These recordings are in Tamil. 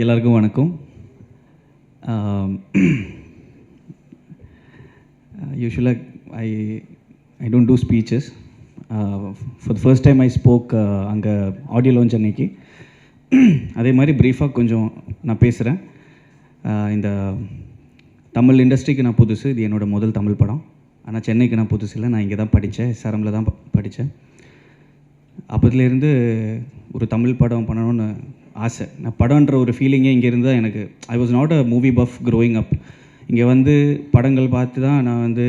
எல்லாருக்கும் வணக்கம். Usually I don't do speeches. For the first time I spoke அங்கே ஆடியோ லான்ச் அன்னைக்கு. அதே மாதிரி ப்ரீஃபாக கொஞ்சம் நான் பேசுகிறேன். இந்த தமிழ் இண்டஸ்ட்ரிக்கு நான் புதுசு. இது என்னோடய முதல் தமிழ் படம். ஆனால் சென்னைக்கு நான் புதுசு இல்லை. நான் இங்கே தான் படித்தேன், SRMல தான் படித்தேன். அப்போதுலேருந்து ஒரு தமிழ் படம் பண்ணணும்னு ஆசை. நான் படம்ன்ற ஒரு ஃபீலிங்கே இங்கே இருந்தால் எனக்கு I was not a movie buff growing up. இங்கே வந்து படங்கள் பார்த்து தான் நான் வந்து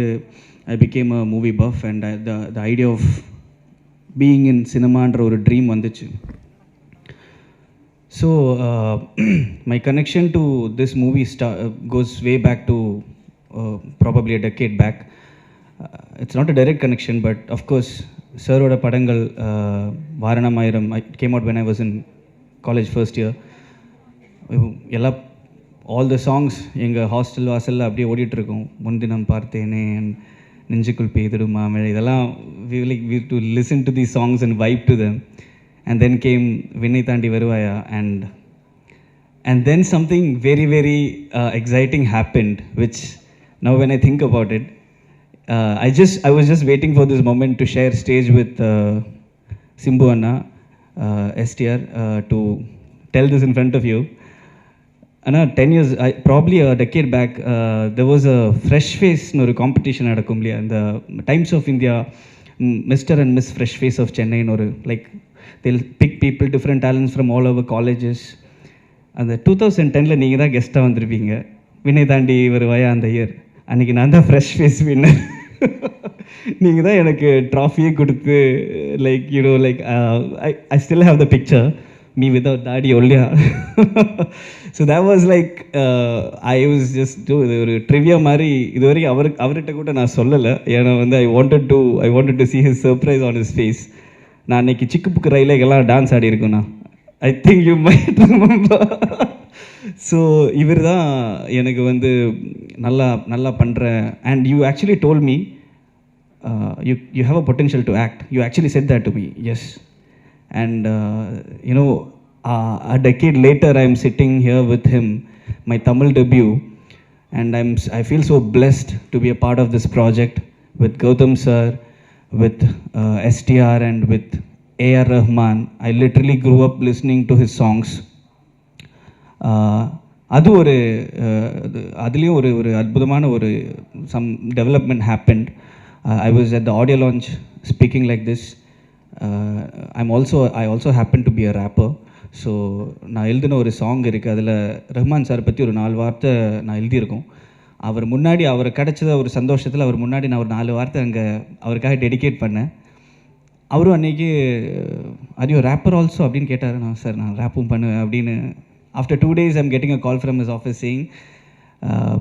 I became a movie buff and the idea of being in சினிமான்ற ஒரு ட்ரீம் வந்துச்சு. So my connection to this movie goes way back to probably a decade back. It's not a direct connection, but of course சாரோட படங்கள் Vaaranam Aayiram came out when I was in college first year. எல்லாம் ஆல் த சாங்ஸ் எங்கள் ஹாஸ்டல் வாசலில் அப்படியே ஓடிட்டுருக்கோம். முன்தினம் பார்த்தேனே, நெஞ்சுக்குள் பெய்திடும் மாமழை, இதெல்லாம் we to listen to these songs and vibe to them. And then came விண்ணை தாண்டி வருவாயா, and then something very very exciting happened, which now when I think about it, I was just waiting for this moment to share stage with Simbu Anna, STR, to tell this in front of you. Anna, 10 years, probably a decade back, there was a fresh face no competition நடக்கும் இல்லையா, இந்த Times of India mister and miss fresh face of Chennai ஒரு like they'll pick people, different talents from all over colleges. அந்த 2010ல் நீங்கள் தான் கெஸ்ட்டாக வந்திருப்பீங்க. விண்ணை தாண்டி வருவாயா அந்த இயர். அன்றைக்கி நான் தான் ஃப்ரெஷ் ஃபேஸ் வின்னர். நீங்கள் தான் எனக்கு ட்ராஃபியே கொடுத்து like you know like I still have the picture me without தாடி ஒல்லியா. So that was like I was just ஒரு ட்ரிவியா மாதிரி. இது வரைக்கும் அவர்கிட்ட கூட நான் சொல்லலை. ஏன்னா வந்து I wanted to see his surprise on his face. நான் அன்றைக்கி சிக்கு புக்கு ரயிலேக்கெல்லாம் டான்ஸ் ஆடி இருக்கேண்ணா. I think you might remember. So இவர் தான் எனக்கு வந்து நல்லா பண்ணுற. And you actually told me you have a potential to act. You actually said that to me. Yes. And you know a decade later I am sitting here with him, my Tamil debut, and I feel so blessed to be a part of this project with Gautam sir, with STR and with A.R. Rahman. I literally grew up listening to his songs. அது ஒரு அதுலேயும் ஒரு அற்புதமான ஒரு some development happened. I was at the audio launch speaking like this. I also happen to be a rapper. So நான் எழுதின ஒரு சாங் இருக்குது. அதில் ரஹ்மான் சார் பற்றி ஒரு 4 வார்த்தை நான் எழுதியிருக்கோம். அவரை கிடச்சத ஒரு சந்தோஷத்தில் அவர் முன்னாடி நான் ஒரு 4 வார்த்தை அங்கே அவருக்காக டெடிகேட் பண்ணேன். அவரும் அன்றைக்கி அது ரேப்பர் ஆல்சோ அப்படின்னு கேட்டார். நான் சார் நான் ரேப்பும் பண்ணுவேன் அப்படின்னு. After 2 days I'm getting a call from his office saying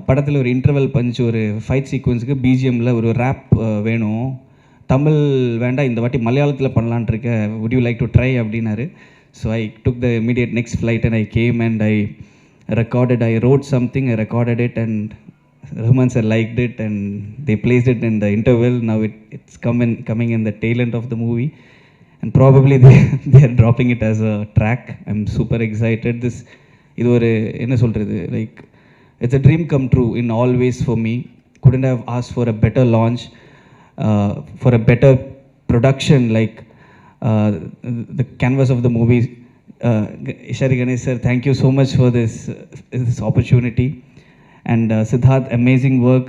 படத்தில் ஒரு இன்டர்வல் பஞ்ச் ஒரு ஃபைட் சீக்வன்ஸுக்கு பிஜிஎம்மில் ஒரு ரேப் வேணும், தமிழ் வேண்டாம், இந்த வாட்டி மலையாளத்தில் பண்ணலான் இருக்க, would you like to try அப்படின்னாரு. So I took the immediate next flight and I came and I wrote something, I recorded it, and Rahman sir liked it and they placed it in the interval. Now it's coming in the tail end of the movie, and probably they are dropping it as a track. I'm super excited. இது ஒரு என்ன சொல்கிறது, like it's a dream come true in all ways for me. Couldn't have asked for a better launch, for a better production, like the canvas of the movie. Ishari Ganesh sir, thank you so much for this opportunity. And Siddharth, amazing work.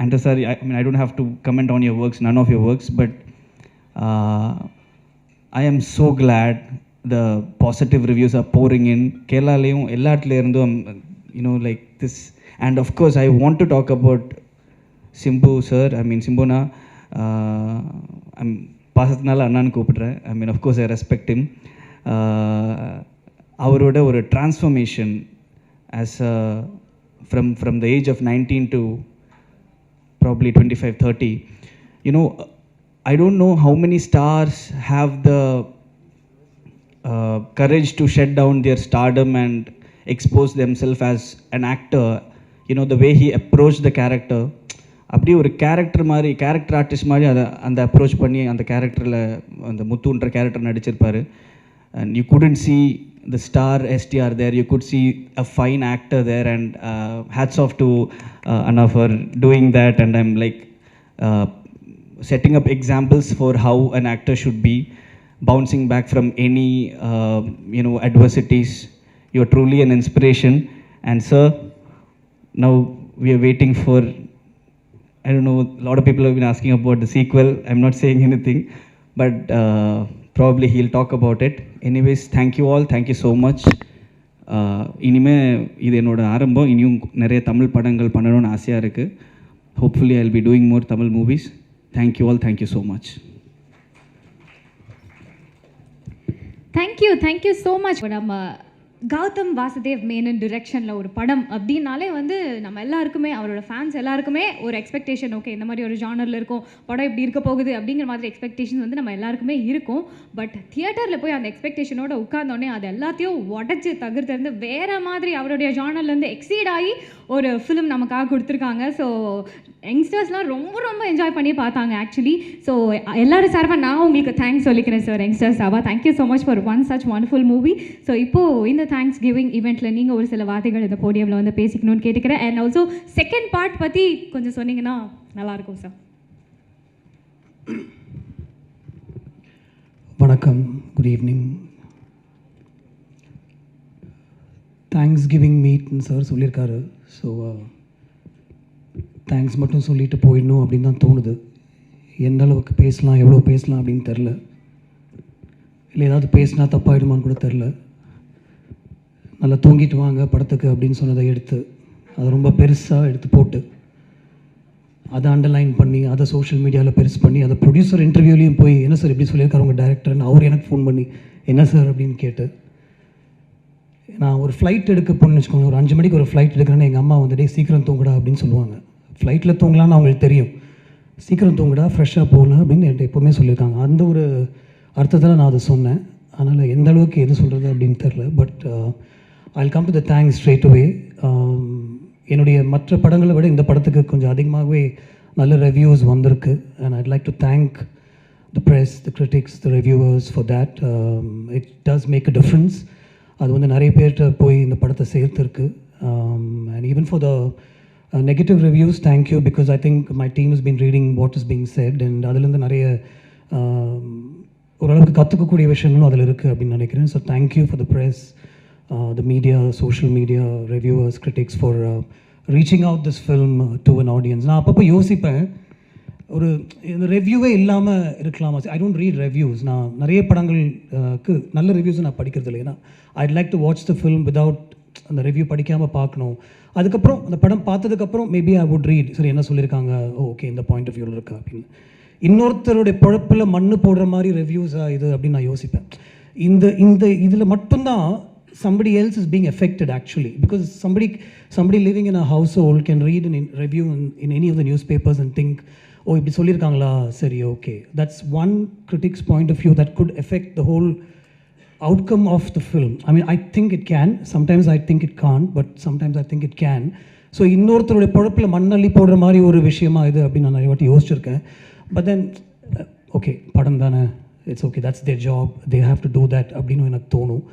And sir, I mean, I don't have to comment on your works, none of your works, but I am so glad the positive reviews are pouring in. Kerala leyum ellatla irundhu, you know, like this. And of course I want to talk about Simbu sir. I mean Simbu na I'm பாசத்தினால அண்ணான்னு கூப்பிட்றேன். I mean of course I respect him. அவரோட ஒரு transformation as from the age of 19 to probably 25-30. You know, I don't know how many stars have the courage to shut down their stardom and expose themselves as an actor. You know, the way he approached the character, அப்படியே ஒரு கேரக்டர் ஆர்டிஸ்ட் மாதிரி அந்த அப்ரோச் பண்ணி அந்த கேரக்டரில் அந்த முத்துன்ற கேரக்டர் நடிச்சிருப்பார். And you couldn't C the star STR there. You could see a fine actor there, and hats off to Anna for doing that. And I'm like setting up examples for how an actor should be, bouncing back from any adversities. You're truly an inspiration. And sir, now we are waiting for, I don't know, a lot of people have been asking about the sequel. I'm not saying anything, but probably he'll talk about it. Anyways, thank you all. Thank you so much. இனிமே இது என்னோட ஆரம்பம். இனியும் நிறைய தமிழ் படங்கள் பண்ணணும்னு ஆசையாக இருக்குது. Hopefully I'll be doing more Tamil movies. Thank you all. Thank you so much. Thank you so much. நம்ம கௌதம் வாசுதேவ் மேனன் டிரெக்ஷனில் ஒரு படம் அப்படின்னாலே வந்து நம்ம எல்லாருக்குமே, அவரோட ஃபேன்ஸ் எல்லாருக்குமே ஒரு எக்ஸ்பெக்டேஷன், ஓகே இந்த மாதிரி ஒரு ஜானரில் இருக்கும், படம் இப்படி இருக்க போகுது அப்படிங்கிற மாதிரி எக்ஸ்பெக்டேஷன் வந்து நம்ம எல்லாருக்குமே இருக்கும். பட் தியேட்டரில் போய் அந்த எக்ஸ்பெக்டேஷனோட உட்கார்ந்தோடனே அது எல்லாத்தையும் உடச்சி தவிர்த்திருந்து வேறு மாதிரி அவருடைய ஜானர்லேருந்து எக்ஸீட் ஆகி ஒரு ஃபிலிம் நமக்காக கொடுத்துருக்காங்க. ஸோ யங்ஸ்டர்ஸ்லாம் ரொம்ப ரொம்ப என்ஜாய் பண்ணி பார்த்தாங்க ஆக்சுவலி. ஸோ எல்லாரும் சார்பாக நான் உங்களுக்கு தேங்க்ஸ் சொல்லிக்கிறேன் சார். யங்ஸ்டர்ஸ் சார்பாக thank you so much for one such wonderful movie. So இப்போது இந்த தேங்க்ஸ் கிவிங் ஈவெண்ட்டில் நீங்கள் ஒரு சில வார்த்தைகள் இந்த போடியமில் வந்து பேசிக்கணும்னு கேட்டுக்கிறேன். அண்ட் ஆல்சோ செகண்ட் பார்ட் பற்றி கொஞ்சம் சொன்னீங்கன்னா நல்லாயிருக்கும் சார். வணக்கம், குட் ஈவினிங். தேங்க்ஸ் கிவிங் மீட்னு சார் சொல்லியிருக்காரு. ஸோ தேங்க்ஸ் மட்டும் சொல்லிட்டு போயிடணும் அப்படின்னு தான் தோணுது. எந்த அளவுக்கு பேசலாம், எவ்வளோ பேசலாம் அப்படின்னு தெரில. இல்லை ஏதாவது பேசினா தப்பாயிடுமான்னு கூட தெரில. நல்லா தூங்கிட்டு வாங்க படத்துக்கு அப்படின்னு சொன்னதை எடுத்து அதை ரொம்ப பெருசாக எடுத்து போட்டு அதை அண்டர்லைன் பண்ணி அதை சோஷியல் மீடியாவில் பெருசு பண்ணி அதை ப்ரொடியூசர் இன்டர்வியூலையும் போய் என்ன சார் இப்படி சொல்லியிருக்காரு உங்கள் டேரக்டர்னு அவர் எனக்கு ஃபோன் பண்ணி என்ன சார் அப்படின்னு கேட்டு, நான் ஒரு ஃப்ளைட் எடுக்க போகணுன்னு வச்சுக்கோங்க, ஒரு 5 மணிக்கு ஒரு ஃப்ளைட் எடுக்கிறேன்னு எங்கள் அம்மா வந்துட்டு சீக்கிரம் தூங்குடா அப்படின்னு சொல்லுவாங்க. ஃப்ளைட்டில் தூங்கலான்னு அவங்களுக்கு தெரியும். சீக்கிரம் தூங்குடா, ஃப்ரெஷ்ஷாக போகணும் அப்படின்னு என்கிட்ட எப்போவுமே சொல்லியிருக்காங்க. அந்த ஒரு அர்த்தத்தில் நான் அதை சொன்னேன். அதனால் எந்த அளவுக்கு எது சொல்கிறது அப்படின்னு தெரில. But I'll come to the thanks straight away. என்னுடைய மற்ற படங்களை விட இந்த படத்துக்கு கொஞ்சம் அதிகமாகவே நல்ல ரிவ்யூஸ் வந்திருக்கு. and I'd like to thank the press, the critics, the reviewers for that. It does make a difference. அது வந்து நிறைய பேர்கிட்ட போய் இந்த படத்தை சேர்த்துருக்கு. And even for the negative reviews, thank you, because I think my team has been reading what is being said and அதுலேருந்து நிறைய ஓரளவுக்கு கற்றுக்கக்கூடிய விஷயங்களும் அதில் இருக்குது அப்படின்னு நினைக்கிறேன். So thank you for the press, the media, social media, reviewers, critics for reaching out this film to an audience. நான் அப்பப்போ யோசிப்பேன், ஒரு இந்த ரிவ்யூவே இல்லாமல் இருக்கலாமா. I don't read reviews. நான் நிறைய படங்களுக்கு நல்ல ரிவ்யூஸை நான் படிக்கிறது இல்லை. ஏன்னா ஐட் like to watch the film without அந்த ரிவ்யூ படிக்காமல் பார்க்கணும். அதுக்கப்புறம் அந்த படம் பார்த்ததுக்கப்புறம் மேபி ஐ வுட் ரீட், சரி என்ன சொல்லியிருக்காங்க, ஓகே இந்த பாயிண்ட் ஆஃப் வியூவில் இருக்கா அப்படின்னு. இன்னொருத்தருடைய பொழப்பில் மண்ணு போடுற மாதிரி ரிவ்யூஸாக இது அப்படின்னு நான் யோசிப்பேன். இந்த இதில் மட்டும்தான் somebody else is being affected actually, because somebody living in a household can read a review in any of the newspapers and think, oh இப்படி சொல்லியிருக்காங்களா, சரி okay. That's one critic's point of view that could affect the whole outcome of the film. I mean, I think it can. Sometimes I think it can't, but sometimes I think it can. So இன்னொருத்தருடைய பொழப்பில் மண்ணள்ளி போடுற மாதிரி ஒரு விஷயமா இது அப்படின்னு நான் நிறைய வாட்டி யோசிச்சிருக்கேன். பட் தென் ஓகே படம் தானே, it's okay, that's there job, they have to do that அப்படின்னு எனக்கு தோணும்.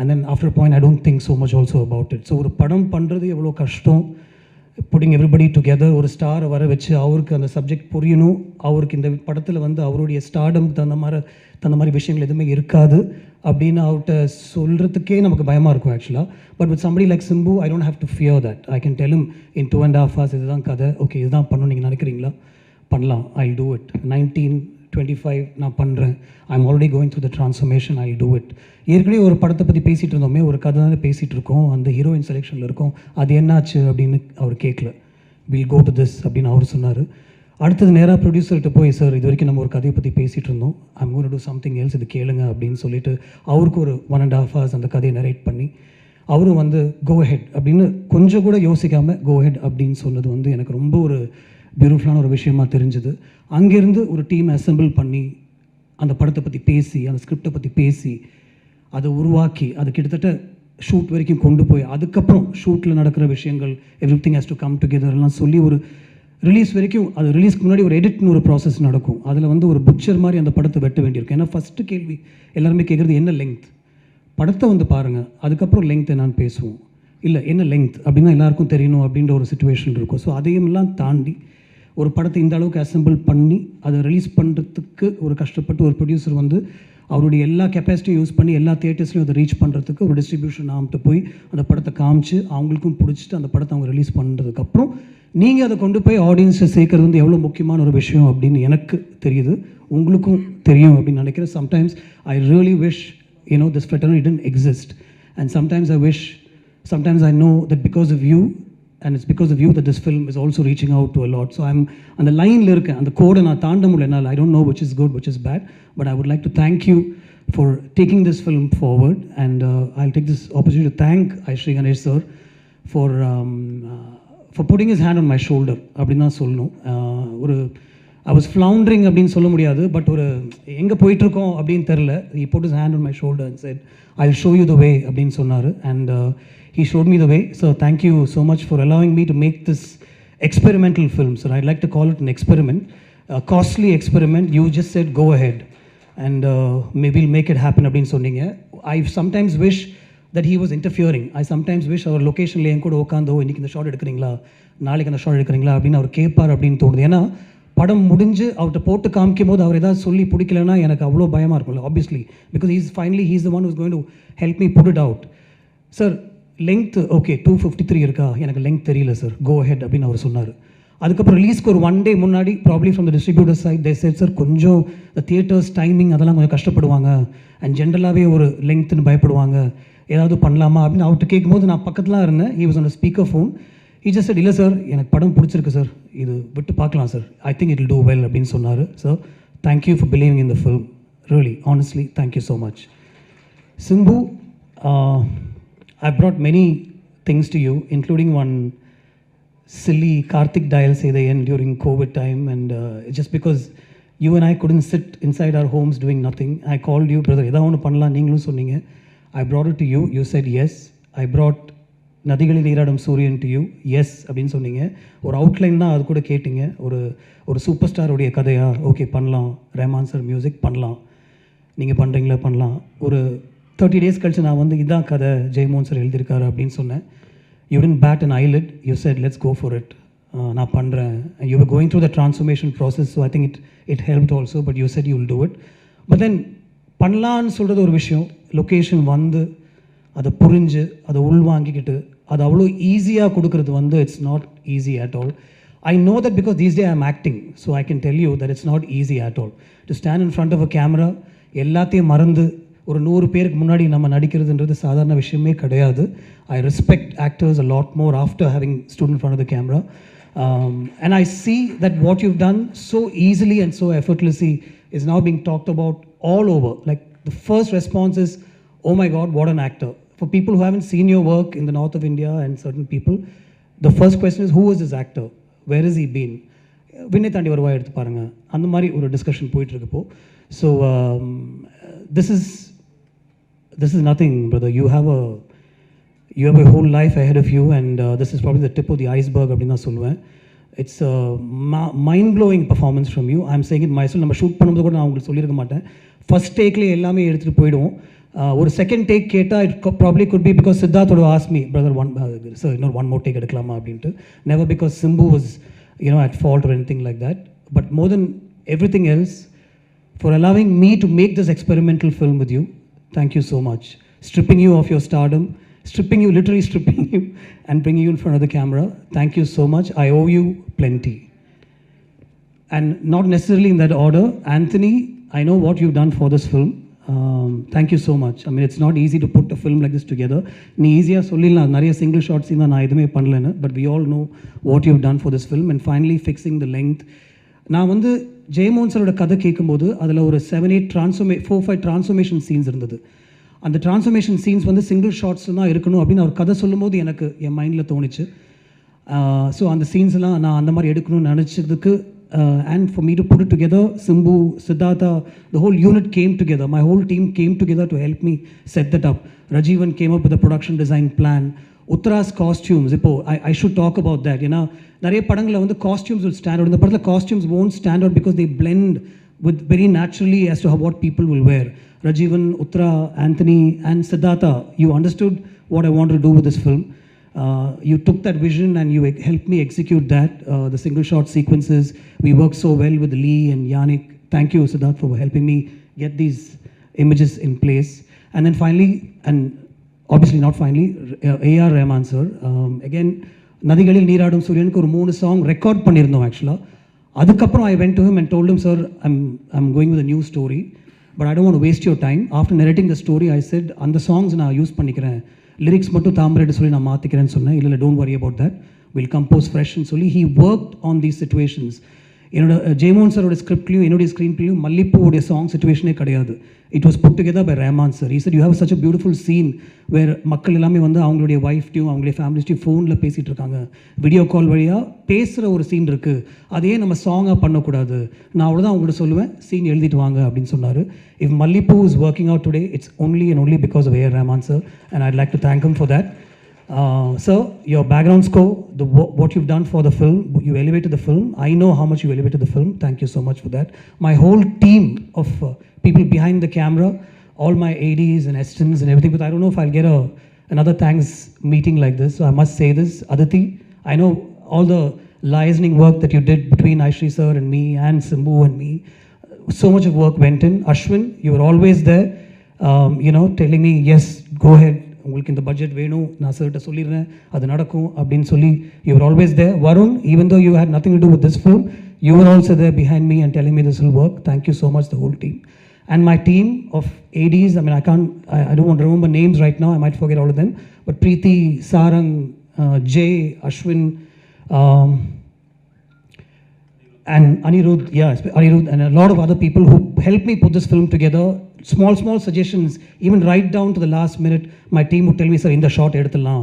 And then after a point I don't think so much also about it. So ஒரு படம் பண்ணுறது எவ்வளோ கஷ்டம், putting everybody together, ஒரு ஸ்டாரை வர வச்சு அவருக்கு அந்த சப்ஜெக்ட் புரியணும், அவருக்கு இந்த படத்தில் வந்து அவருடைய ஸ்டார்டம் தகுந்த மாதிரி விஷயங்கள் எதுவுமே இருக்காது அப்படின்னு அவர்கிட்ட சொல்கிறதுக்கே நமக்கு பயமாக இருக்கும் ஆக்சுவலாக. But with somebody like Simbu, I don't have to fear that. I can tell him in 2.5 hours இதுதான் கதை, ஓகே இதுதான் பண்ணணும் நீங்கள் நினைக்கிறீங்களா, பண்ணலாம், I'll do it. 1925 நான் பண்ணுறேன், I'm already going through the transformation, I do it. ஏற்கனவே ஒரு படத்தை பற்றி பேசிகிட்டு இருந்தோமே, ஒரு கதை தானே பேசிகிட்டு இருக்கோம், அந்த ஹீரோயின் செலெக்ஷனில் இருக்கும், அது என்னாச்சு அப்படின்னு அவர் கேட்கல. வில் கோ டு திஸ் அப்படின்னு அவர் சொன்னார். அடுத்தது நேராக ப்ரொடியூசர்கிட்ட போய், சார் இது வரைக்கும் நம்ம ஒரு கதையை பற்றி பேசிகிட்டு இருந்தோம், I'm going to do something else, இது கேளுங்க அப்படின்னு சொல்லிட்டு அவருக்கு ஒரு 1.5 hours அந்த கதையை நரேட் பண்ணி அவரும் வந்து கோ ஹெட் அப்படின்னு கொஞ்சம் கூட யோசிக்காமல் கோ ஹெட் அப்படின்னு சொன்னது வந்து எனக்கு ரொம்ப ஒரு பியூட்டிஃபுல்லான ஒரு விஷயமா தெரிஞ்சுது. அங்கேருந்து ஒரு டீம் அசெம்பிள் பண்ணி அந்த படத்தை பற்றி பேசி, அந்த ஸ்கிரிப்டை பற்றி பேசி, அதை உருவாக்கி, அது கிட்டத்தட்ட ஷூட் வரைக்கும் கொண்டு போய், அதுக்கப்புறம் ஷூட்டில் நடக்கிற விஷயங்கள் everything has to come டுகெதர்லாம் சொல்லி ஒரு ரிலீஸ் வரைக்கும், அது ரிலீஸ்க்கு முன்னாடி ஒரு எடிட்னு ஒரு ப்ராசஸ் நடக்கும். அதில் வந்து ஒரு புக்சர் மாதிரி அந்த படத்தை வெட்ட வேண்டியிருக்கும். ஏன்னா ஃபஸ்ட்டு கேள்வி எல்லாருமே கேட்குறது என்ன லெங்த், படத்தை வந்து பாருங்கள், அதுக்கப்புறம் லெங்க் என்னான்னு பேசுவோம். இல்லை என்ன லெங்க் அப்படின்னா எல்லாருக்கும் தெரியணும் அப்படின்ற ஒரு சுச்சுவேஷன் இருக்கும். ஸோ அதையெல்லாம் தாண்டி ஒரு படத்தை இந்த அளவுக்கு அசெம்பிள் பண்ணி அதை ரிலீஸ் பண்ணுறதுக்கு ஒரு கஷ்டப்பட்டு ஒரு ப்ரொடியூசர் வந்து அவருடைய எல்லா கெப்பாசிட்டியும் யூஸ் பண்ணி எல்லா தியேட்டர்ஸ்லையும் அதை ரீச் பண்ணுறதுக்கு ஒரு டிஸ்ட்ரிபியூஷன் ஆகிட்டு போய் அந்த படத்தை காமிச்சு அவங்களுக்கும் பிடிச்சிட்டு அந்த படத்தை அவங்க ரிலீஸ் பண்ணுறதுக்கப்புறம் நீங்கள் அதை கொண்டு போய் ஆடியன்ஸை சேர்க்கறது வந்து எவ்வளோ முக்கியமான ஒரு விஷயம் அப்படின்னு எனக்கு தெரியுது, உங்களுக்கும் தெரியும் அப்படின்னு நினைக்கிறேன். Sometimes I really wish this fraternity didn't exist, and sometimes I know that because of you, and it's because of you that this film is also reaching out to a lot. So I'm on the line la irukken, and the code na taanda mudiyala. I don't know which is good, which is bad, but I would like to thank you for taking this film forward, and I'll take this opportunity to thank Aishri Ganesh sir for putting his hand on my shoulder. அப்படினா சொல்லணும். ஒரு I was floundering அப்படின்னு சொல்ல முடியாது, பட் ஒரு எங்கே போயிட்டுருக்கோம் அப்படின்னு தெரில. He put his hand on my shoulder and said, I'll show you the way அப்படின்னு சொன்னார். And he showed me the way. So thank you so much for allowing me to make this experimental film. So I'd like to call it an experiment, a costly experiment. You just said go ahead and maybe we'll make it happen அப்படின்னு சொன்னீங்க. I sometimes wish that he was interfering. I sometimes wish our locationல என் கூட உட்காந்தோ இன்றைக்கி இந்த ஷாட் எடுக்கிறீங்களா, நாளைக்கு அந்த ஷாட் எடுக்கிறீங்களா அப்படின்னு அவர் கேட்பார் அப்படின்னு தோணுது. ஏன்னா படம் முடிஞ்சு அவர்கிட்ட போட்டு காமிக்கும் போது அவர் ஏதாவது சொல்லி பிடிக்கலன்னா எனக்கு அவ்வளோ பயமாக இருக்கும்ல, obviously, because he's the one who's going to help me put it out. Sir length okay 253 இருக்கா, எனக்கு லெங்க் தெரியல சார், கோ ஹெட் அப்படின்னு அவர் சொன்னார். அதுக்கப்புறம் ரிலீஸ்க்கு ஒரு 1 day முன்னாடி probably from the distributor side they said sir கொஞ்சம் த தியேட்டர்ஸ் டைமிங் அதெல்லாம் கொஞ்சம் கஷ்டப்படுவாங்க அண்ட் ஜென்ரலாகவே ஒரு லெங்க்த்துன்னு பயப்படுவாங்க, ஏதாவது பண்ணலாமா அப்படின்னு அவர்கிட்ட கேட்கும்போது நான் பக்கத்தில் இருந்தேன். He was on a speaker phone. He just said, இல்லை சார் எனக்கு படம் பிடிச்சிருக்கு சார், இது விட்டு பார்க்கலாம் sir, I think it will do well அப்படின்னு சொன்னார். So thank you for believing in the film, really honestly thank you so much. Simbu, I brought many things to you, including one silly Karthik dial say the end during COVID time, and just because you and I couldn't sit inside our homes doing nothing, I called you, brother எதாவது ஒன்று பண்ணலாம் நீங்களும் சொன்னீங்க. I brought it to you, you said yes. I brought நதிகளில் நீராடும் சூரியன் டு யூ, எஸ் அப்படின்னு சொன்னீங்க. ஒரு அவுட்லைன் தான் அது கூட கேட்டிங்க, ஒரு சூப்பர் ஸ்டாருடைய கதையா, ஓகே பண்ணலாம், ரஹ்மான் சார் மியூசிக் பண்ணலாம், நீங்கள் பண்ணுறீங்களா பண்ணலாம். ஒரு 30 days கழிச்சு நான் வந்து இதான் கதை ஜெயமோகன் சார் எழுதியிருக்காரு அப்படின்னு சொன்னேன். You didn't bat an eyelid, you said let's go for it, நான் பண்ணுறேன். You were going through the transformation process, so I think it helped also, but you said you will do it. But then பண்ணலான்னு சொல்கிறது ஒரு விஷயம், லொக்கேஷன் வந்து அதை புரிஞ்சு அதை உள்வாங்கிக்கிட்டு அது அவ்வளோ ஈஸியாக கொடுக்குறது வந்து it's not easy at all. I know that because these day I am acting, so I can tell you that it's not easy at all to stand in front of a camera. எல்லாத்தையும் மறந்து ஒரு 100 பேருக்கு முன்னாடி நம்ம நடிக்கிறதுன்றது சாதாரண விஷயமே கிடையாது. I respect actors a lot more after having stood in front of the camera. And I see that what you've done so easily and so effortlessly is now being talked about all over. Like the first response is, oh my God, what an actor. For people who haven't seen your work in the north of India and certain people, the first question is, who is this actor? Where has he been? விண்ணை தாண்டி வருவா எடுத்து பாருங்கள், அந்த மாதிரி ஒரு டிஸ்கஷன் போயிட்டுருக்கப்போ. So this is nothing, brother. You have a whole life ahead of you, and this is probably the tip of the iceberg அப்படின்னு தான் சொல்லுவேன். It's a mind-blowing performance from you. I'm saying it myself. நம்ம ஷூட் பண்ணும்போது கூட நான் உங்களுக்கு சொல்லியிருக்க மாட்டேன், ஃபஸ்ட் டேக்லேயே எல்லாமே எடுத்துகிட்டு போயிடுவோம். ஒரு செகண்ட் டேக் கேட்டால் it probably could be because சித்தார்த்தோட ஆஸ்க் மீ, பிரதர் சார் இன்னொரு 1 more டேக் எடுக்கலாமா அப்படின்ட்டு. Never because Simbu was at fault or anything like that, but more than everything else, for allowing me to make this experimental film with you. Thank you so much. Stripping you of your stardom, literally stripping you and bringing you in front of the camera. Thank you so much. I owe you plenty. And not necessarily in that order, Anthony, I know what you've done for this film. Thank you so much. I mean, it's not easy to put a film like this together. நீ ஈஸியாக சொல்லிடலாம், நிறைய சிங்கிள் ஷார்ட்ஸ் தான் நான் எதுவுமே பண்ணலன்னு, but we all know what you've done for this film and finally fixing the length. நான் வந்து ஜெயமோகன் சாரோட கதை கேட்கும்போது அதில் ஒரு 4-5 ட்ரான்ஸ்ஃபர்மேஷன் சீன்ஸ் இருந்தது. அந்த ட்ரான்ஸ்ஃபர்மேஷன் சீன்ஸ் வந்து சிங்கிள் ஷார்ட்ஸ் தான் இருக்கணும் அப்படின்னு அவர் கதை சொல்லும்போது எனக்கு என் மைண்டில் தோணுச்சு. ஸோ அந்த சீன்ஸ்லாம் நான் அந்த மாதிரி எடுக்கணும்னு நினச்சதுக்கு and for me to put it together, Simbu, Siddhartha, the whole unit came together. My whole team came together to help me set that up. Rajivan came up with a production design plan. Uttara's costumes, I should talk about that. நிறைய படங்களில் வந்து costumes will stand out. இந்த படத்தில் costumes won't stand out because they blend with very naturally as to how, what people will wear. Rajivan, Uttara, Anthony, and Siddhartha, you understood what I wanted to do with this film. You took that vision and you helped me execute that. The single shot sequences, we worked so well with Lee and Yannick. Thank you, Siddharth, for helping me get these images in place. And then finally, and obviously not finally, A.R. Rahman sir. Again, Nadigalil Neeradum Suryanukku ஒரு 3 song record பண்ணிருந்தோம் actually. அதுக்கப்புறம் I went to him and told him, sir, I'm going with a new story, but I don't want to waste your time. After narrating the story, I said, அந்த songs நான் யூஸ் பண்ணிக்கிறேன், லிரிக்ஸ் மட்டும் தாம்பரேட்டு சொல்லி நான் மாற்றிக்கிறேன்னு சொன்னேன். இல்லை don't worry about that, will compose ஃப்ரெஷ்னு சொல்லி he work on these situations. என்னோட ஜெயமோகன் சாரோட ஸ்கிரிப்ட்லையும் என்னுடைய ஸ்க்ரீன் பிளேயும் மல்லிப்பூவுடைய சாங் சிச்சுவேஷனே கிடையாது. It was put together by Rahman sir. He said you have such a beautiful scene where மக்கள் எல்லாமே வந்து அவங்களுடைய ஒய்ஃப்டையும் அவங்களுடைய ஃபேமிலிஸ்டையும் ஃபோனில் பேசிகிட்டு இருக்காங்க, வீடியோ கால் வழியாக பேசுகிற ஒரு சீன் இருக்குது, அதையே நம்ம சாங்காக பண்ணக்கூடாது. நான் அவ்வளோதான் அவங்கள்ட்ட சொல்லுவேன், சீன் எழுதிட்டு வாங்க அப்படின்னு சொன்னார். If Mallipoo is working out today, it's only and only because of AR Rahman sir, and I'd like to thank him for that. Sir, your background score, what you've done for the film, you elevated the film. I know how much you elevated the film. Thank you so much for that. My whole team of people behind the camera, all my ADs and assistants and everything, but I don't know if I'll get another thanks meeting like this, so I must say this. Aditi, I know all the liaising work that you did between Aishri sir and me and Simbu and me. So much of work went in. Ashwin, you were always there, telling me, yes, go ahead. உங்களுக்கு இந்த பட்ஜெட் வேணும், நான் சார்கிட்ட சொல்லிடுறேன், அது நடக்கும் அப்படின்னு சொல்லி you are always there. Varun, even though you had nothing to do with this film, you are also there behind me and telling me this will work. Thank you so much the whole team. And my team of ADs, I mean, I don't want to remember names right now, I might forget all of them, but Preeti, Sarang, Jay, Ashwin, and Anirudh, Anirudh, and a lot of other people who helped me put this film together. Small suggestions, even right down to the last minute, my team would tell me, sir, in the shot eduthalam,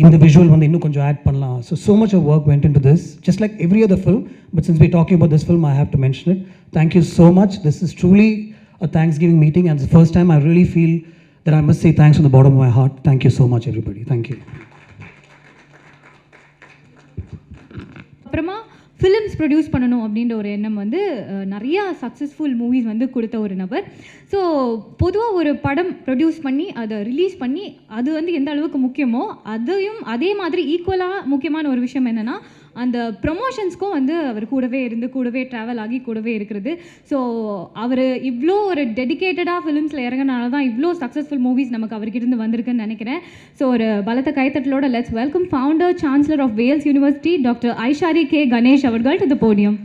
in the visual vandu innum konjam add pannalam. So much of work went into this, just like every other film, but since we're talking about this film, I have to mention it. Thank you so much. This is truly a Thanksgiving meeting, and it's the first time I really feel that I must say thanks from the bottom of my heart. Thank you so much, everybody. Thank you. அப்புறமா ஃபிலிம்ஸ் ப்ரொடியூஸ் பண்ணணும் அப்படின்ற ஒரு எண்ணம் வந்து நிறையா சக்ஸஸ்ஃபுல் மூவிஸ் வந்து கொடுத்த ஒரு நபர். ஸோ பொதுவாக ஒரு படம் ப்ரொடியூஸ் பண்ணி அதை ரிலீஸ் பண்ணி அது வந்து எந்த அளவுக்கு முக்கியமோ அதையும் அதே மாதிரி ஈக்குவலாக முக்கியமான ஒரு விஷயம் என்னென்னா அந்த ப்ரொமோஷன்ஸ்க்கும் வந்து அவர் கூடவே இருந்து கூடவே ட்ராவல் ஆகி கூடவே இருக்கிறது. ஸோ அவர் இவ்வளோ ஒரு டெடிக்கேட்டடாக ஃபிலிம்ஸில் இறங்கினால தான் இவ்வளோ சக்ஸஸ்ஃபுல் மூவிஸ் நமக்கு அவர்கிட்ட வந்திருக்குன்னு நினைக்கிறேன். ஸோ ஒரு பலத்த கைத்தட்டலோட let's welcome founder chancellor of Vels university doctor Ishari K Ganesh அவர்கள் to the podium.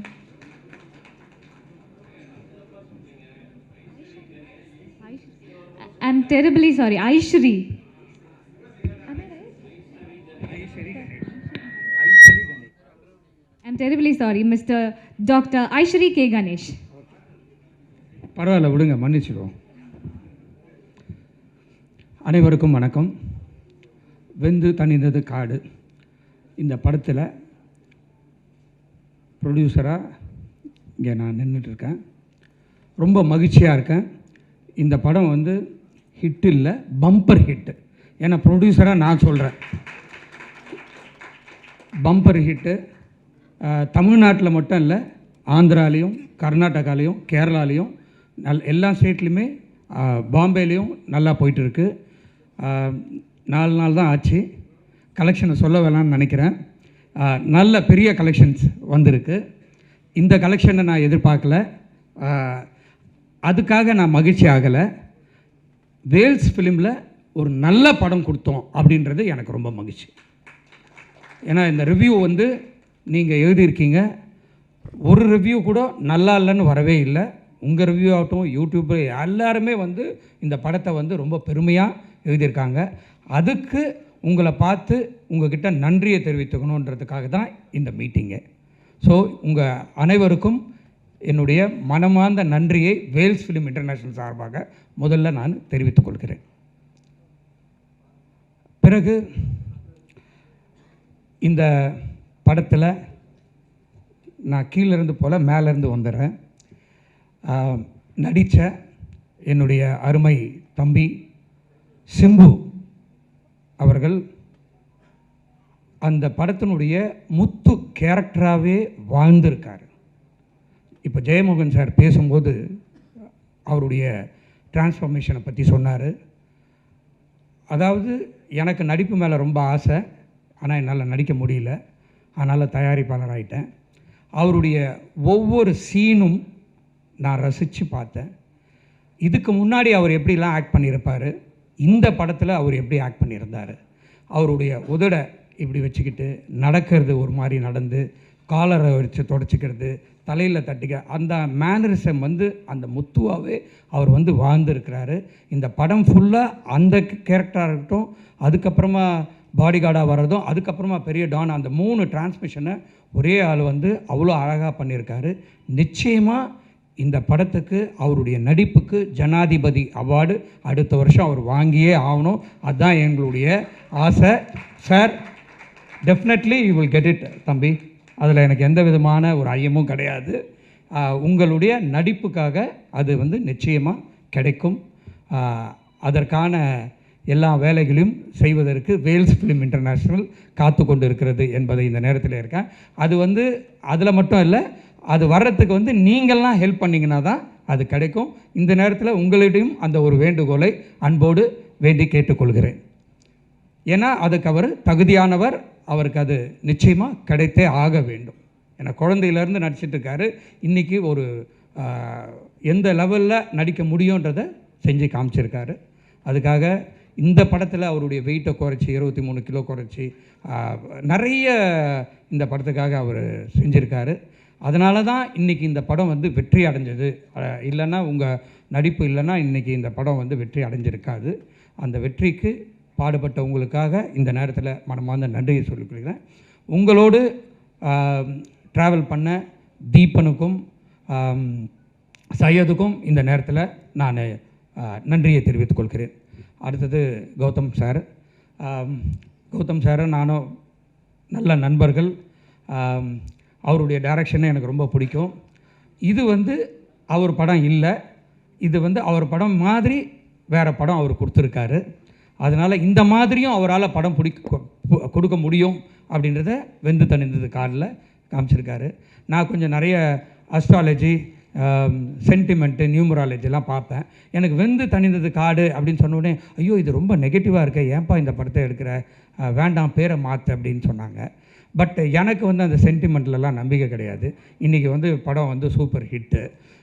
I'm terribly sorry, Aishri. I'm terribly sorry, Mr. Dr. Aishri K. Ganesh. பரவாயில்ல விடுங்க, மன்னிச்சிடுவோம். அனைவருக்கும் வணக்கம். வெந்து தணிந்தது காடு இந்த படத்தில் ப்ரொடியூசராக இங்கே நான் நின்றுட்டுருக்கேன். ரொம்ப மகிழ்ச்சியாக இருக்கேன். இந்த படம் வந்து ஹிட் இல்லை, பம்பர் ஹிட்டு. ஏன்னா ப்ரொடியூசராக நான் சொல்கிறேன், பம்பர் ஹிட்டு. தமிழ்நாட்டில் மட்டும் இல்லை, ஆந்திராலேயும் கர்நாடகாலேயும் கேரளாலேயும் எல்லா ஸ்டேட்லேயுமே பாம்பேலேயும் நல்லா போயிட்டுருக்கு. 4 நாள் தான் ஆச்சு. கலெக்ஷனை சொல்ல வேணாம்னு நினைக்கிறேன். நல்ல பெரிய கலெக்ஷன்ஸ் வந்திருக்கு. இந்த கலெக்ஷனை நான் எதிர்பார்க்கல, அதுக்காக நான் மகிழ்ச்சி ஆகலை. வேல்ஸ் ஃபிலிமில் ஒரு நல்ல படம் கொடுத்தோம் அப்படின்றது எனக்கு ரொம்ப மகிழ்ச்சி. ஏன்னா இந்த ரிவ்யூ வந்து நீங்கள் எழுதியிருக்கீங்க, ஒரு ரிவ்யூ கூட நல்லா இல்லைன்னு வரவே இல்லை. உங்கள் ரிவ்யூ ஆகட்டும், யூடியூப் எல்லாருமே வந்து இந்த படத்தை வந்து ரொம்ப பெருமையாக எழுதியிருக்காங்க. அதுக்கு உங்களை பார்த்து உங்கள்கிட்ட நன்றியை தெரிவித்துக்கணுன்றதுக்காக தான் இந்த மீட்டிங்கு. ஸோ உங்கள் அனைவருக்கும் என்னுடைய மனமார்ந்த நன்றியை வேல்ஸ் ஃபிலிம் இன்டர்நேஷ்னல் சார்பாக முதல்ல நான் தெரிவித்துக் கொள்கிறேன். பிறகு இந்த படத்தில் நான் கீழேருந்து போல் மேலேருந்து வந்துடுறேன். நடித்த என்னுடைய அருமை தம்பி சிம்பு அவர்கள் அந்த படத்தினுடைய முத்து கேரக்டராகவே வாழ்ந்திருக்கார். இப்போ ஜெயமோகன் சார் பேசும்போது அவருடைய டிரான்ஸ்ஃபர்மேஷனை பற்றி சொன்னார். அதாவது எனக்கு நடிப்பு மேலே ரொம்ப ஆசை, ஆனால் என்னால் நடிக்க முடியல, அதனால் தயாரிப்பாளர் ஆகிட்டேன். அவருடைய ஒவ்வொரு சீனும் நான் ரசித்து பார்த்தேன். இதுக்கு முன்னாடி அவர் எப்படிலாம் ஆக்ட் பண்ணியிருப்பார், இந்த படத்தில் அவர் எப்படி ஆக்ட் பண்ணியிருந்தார். அவருடைய உதடை இப்படி வச்சுக்கிட்டு நடக்கிறது, ஒரு மாதிரி நடந்து காலரை வச்சு தொடச்சிக்கிறது, தலையில் தட்டிக்க, அந்த மேனரிசம் வந்து அந்த முத்துவாகவே அவர் வந்து வாழ்ந்துருக்கிறாரு. இந்த படம் ஃபுல்லாக அந்த கேரக்டராக இருக்கட்டும், அதுக்கப்புறமா பாடி கார்டாக வர்றதும், அதுக்கப்புறமா பெரிய டான், அந்த 3 டிரான்ஸ்மிஷனை ஒரே ஆள் வந்து அவ்வளோ அழகாக பண்ணியிருக்காரு. நிச்சயமாக இந்த படத்துக்கு அவருடைய நடிப்புக்கு ஜனாதிபதி அவார்டு அடுத்த வருஷம் அவர் வாங்கியே ஆகணும். அதுதான் எங்களுடைய ஆசை. Sir, definitely you will get it தம்பி, அதில் எனக்கு எந்த விதமான ஒரு ஐயமும் கிடையாது. உங்களுடைய நடிப்புக்காக அது வந்து நிச்சயமாக கிடைக்கும். அதற்கான எல்லா வேலைகளையும் செய்வதற்கு வேல்ஸ் ஃபிலிம் இன்டர்நேஷ்னல் காத்து கொண்டு இருக்கிறது என்பதை இந்த நேரத்தில் இருக்கேன். அது வந்து அதில் மட்டும் இல்லை, அது வர்றதுக்கு வந்து நீங்கள்லாம் ஹெல்ப் பண்ணிங்கன்னா தான் அது கிடைக்கும். இந்த நேரத்தில் உங்களிடையும் அந்த ஒரு வேண்டுகோளை அன்போடு வேண்டி கேட்டுக்கொள்கிறேன். ஏன்னா அதுக்கு அவர் தகுதியானவர், அவருக்கு அது நிச்சயமாக கிடைத்தே ஆக வேண்டும். ஏன்னா குழந்தையிலேருந்து நடிச்சிட்ருக்காரு, இன்றைக்கி ஒரு எந்த லெவலில் நடிக்க முடியுன்றதை செஞ்சு காமிச்சிருக்காரு. அதுக்காக இந்த படத்தில் அவருடைய வெயிட்டை குறைச்சி 23 கிலோ குறைச்சி நிறைய இந்த படத்துக்காக அவர் செஞ்சுருக்காரு. அதனால தான் இன்றைக்கி இந்த படம் வந்து வெற்றி அடைஞ்சது. இல்லைன்னா உங்கள் நடிப்பு இல்லைன்னா இன்றைக்கி இந்த படம் வந்து வெற்றி அடைஞ்சிருக்காது. அந்த வெற்றிக்கு பாடுபட்ட உங்களுக்காக இந்த நேரத்தில் மனமார்ந்த நன்றியை சொல்லிக்கொள்கிறேன். உங்களோடு ட்ராவல் பண்ண தீபனுக்கும் சையதுக்கும் இந்த நேரத்தில் நான் நன்றியை தெரிவித்துக் கொள்கிறேன். அடுத்தது கௌதம் சார். கௌதம் சாரும் நானும் நல்ல நண்பர்கள். அவருடைய டைரக்ஷனை எனக்கு ரொம்ப பிடிக்கும். இது வந்து அவர் படம் இல்லை, இது வந்து அவர் படம் மாதிரி வேறு படம் அவர் கொடுத்துருக்காரு. அதனால் இந்த மாதிரியும் அவரால் படம் கொடுக்க முடியும் அப்படின்றத வெந்து தணிந்தது கார்டில் காமிச்சிருக்காரு. நான் கொஞ்சம் நிறைய அஸ்ட்ராலஜி, சென்டிமெண்ட்டு, நியூமராலஜிலாம் பார்ப்பேன். எனக்கு வெந்து தணிந்தது காடு அப்படின்னு சொன்ன உடனே, ஐயோ இது ரொம்ப நெகட்டிவாக இருக்க, ஏன்பா இந்த படத்தை எடுக்கிற, வேண்டாம் பேரை மாற்று அப்படின்னு சொன்னாங்க. பட் எனக்கு வந்து அந்த சென்டிமெண்ட்லலாம் நம்பிக்கை கிடையாது. இன்றைக்கி வந்து படம் வந்து சூப்பர் ஹிட்டு.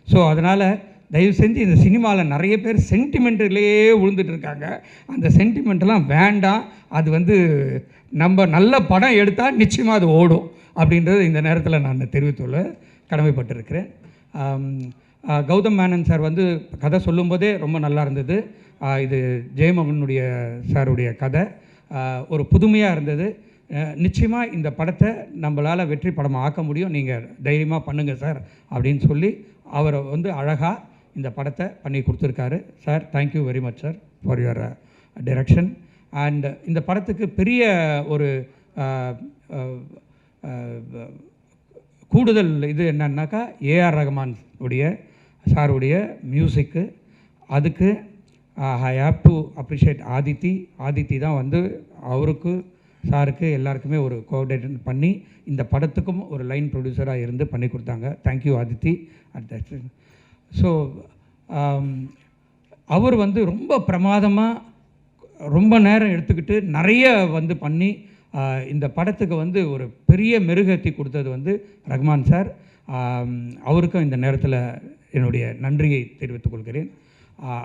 ஸோ அதனால் தயவு செஞ்சு இந்த சினிமாவில் நிறைய பேர் சென்டிமெண்ட்லேயே விழுந்துட்டுருக்காங்க. அந்த சென்டிமெண்ட்லாம் வேண்டாம். அது வந்து நம்ம நல்ல படம் எடுத்தால் நிச்சயமாக அது ஓடும் அப்படின்றது இந்த நேரத்தில் நான் தெரிவித்துள்ள கடமைப்பட்டிருக்கிறேன். கௌதம் மேனன் சார் வந்து கதை சொல்லும்போதே ரொம்ப நல்லா இருந்தது. இது ஜெயமோகனுடைய சாருடைய கதை ஒரு புதுமையாக இருந்தது. நிச்சயமாக இந்த படத்தை நம்மளால் வெற்றி படமாக ஆக்க முடியும், நீங்கள் தைரியமாக பண்ணுங்கள் சார் அப்படின்னு சொல்லி அவரை வந்து அழகாக இந்த படத்தை பண்ணி கொடுத்துருக்காரு. Sir, thank you very much sir for your direction. And இந்த படத்துக்கு பெரிய ஒரு கூடுதல் இது என்னன்னாக்கா, ஏஆர் ரஹ்மான் உடைய சாருடைய மியூசிக்கு. அதுக்கு I have to appreciate Aditi தான் வந்து அவருக்கு சாருக்கு எல்லாருக்குமே ஒரு கோஆர்டினேட் பண்ணி இந்த படத்துக்கும் ஒரு லைன் ப்ரொடியூசராக இருந்து பண்ணி கொடுத்தாங்க. தேங்க்யூ ஆதித்தி. ஸோ அவர் வந்து ரொம்ப பிரமாதமாக ரொம்ப நேரம் எடுத்துக்கிட்டு நிறைய வந்து பண்ணி இந்த படத்துக்கு வந்து ஒரு பெரிய மெருகேற்றி கொடுத்தது வந்து ரஹ்மான் சார். அவருக்கும் இந்த நேரத்தில் என்னுடைய நன்றியை தெரிவித்துக் கொள்கிறேன்.